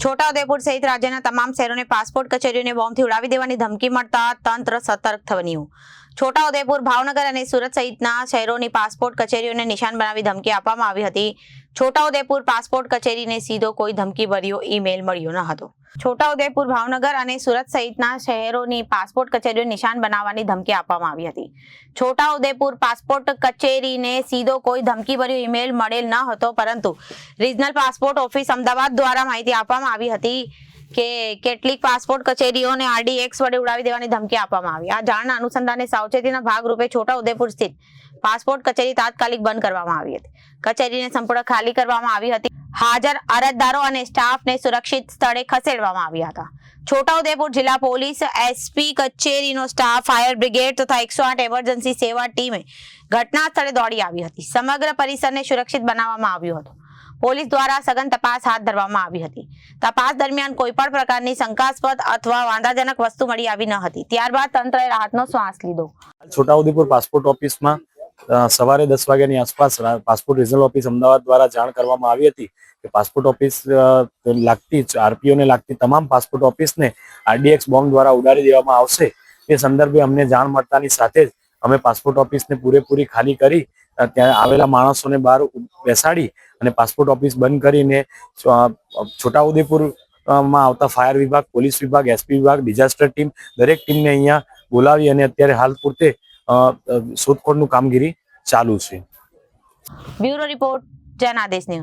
છોટાઉદેપુર સહિત રાજ્યના તમામ શહેરોને પાસપોર્ટ કચેરીઓને બોમ્બથી ઉડાવી દેવાની ધમકી મળતા તંત્ર સતર્ક બન્યું. છોટાઉદેપુર, ભાવનગર અને સુરત સહિતના શહેરોની પાસપોર્ટ કચેરીઓને નિશાન બનાવી ધમકી આપવામાં આવી હતી. છોટાઉદેપુર પાસપોર્ટ કચેરીને સીધો કોઈ ધમકીભર્યો ઈમેલ મળ્યો ન હતો. છોટાઉદેપુર, ભાવનગર અને સુરત સહિતના શહેરોની પાસપોર્ટ કચેરીઓને નિશાન બનાવવાની ધમકી આપવામાં આવી હતી. છોટાઉદેપુર પાસપોર્ટ કચેરીને સીધો કોઈ ધમકીભર્યો ઈમેલ મળેલ ન હતો, પરંતુ રિજનલ પાસપોર્ટ ઓફિસ અમદાવાદ દ્વારા માહિતી આપવામાં આવી હતી કે કેટલીક પાસપોર્ટ કચેરીઓને RDX વડે ઉડાવી દેવાની ધમકી આપવામાં આવી. આ જાણના અનુસંધાને સાવચેતીના ભાગરૂપે છોટાઉદેપુર સ્થિત પાસપોર્ટ કચેરી તાત્કાલિક બંધ કરવામાં આવી હતી. કચેરીને સંપૂર્ણ ખાલી કરવામાં આવી હતી. હાજર અરજદારો અને સ્ટાફને સુરક્ષિત સ્થળે ખસેડવામાં આવ્યા હતા. છોટાઉદેપુર જિલ્લા પોલીસ SP કચેરીનો સ્ટાફ, ફાયર બ્રિગેડ તથા 108 એમરજન્સી સેવા ટીમે ઘટના સ્થળે દોડી આવી હતી. સમગ્ર પરિસરને સુરક્ષિત બનાવવામાં આવ્યું હતું. પોલીસ દ્વારા સઘન તપાસ હાથ ધરવામાં આવી હતી. તપાસ દરમિયાન કોઈ પણ પ્રકારની શંકાસ્પદ અથવા વાંધાજનક વસ્તુ મળી આવી ન હતી. ત્યારબાદ તંત્રએ રાહતનો શ્વાસ લીધો. છોટાઉદેપુર પાસપોર્ટ ઓફિસમાં સવારે 10 વાગ્યાની આસપાસ પાસપોર્ટ રિજનલ ઓફિસ અમદાવાદ દ્વારા જાણ કરવામાં આવી હતી કે પાસપોર્ટ ઓફિસ લાગતી RPO ને લાગતી તમામ પાસપોર્ટ ઓફિસને RDX બોમ્બ દ્વારા ઉડાડી દેવામાં આવશે. તે સંદર્ભે અમને જાણ મળતાની સાથે જ અમે પાસપોર્ટ ઓફિસને પૂરેપૂરી ખાલી કરી ત્યાં આવેલા માણસોને બહાર બેસાડી અને પાસપોર્ટ ઓફિસ બંધ કરીને છોટાઉદેપુરમાં આવતા ફાયર વિભાગ, પોલીસ વિભાગ, SP વિભાગ, ડિઝાસ્ટર ટીમ દરેક ટીમને અહીંયા બોલાવી અને અત્યારે હાલ પૂરતે શોધખોળનું કામગીરી ચાલુ છે. Bureau report, Janadesh news.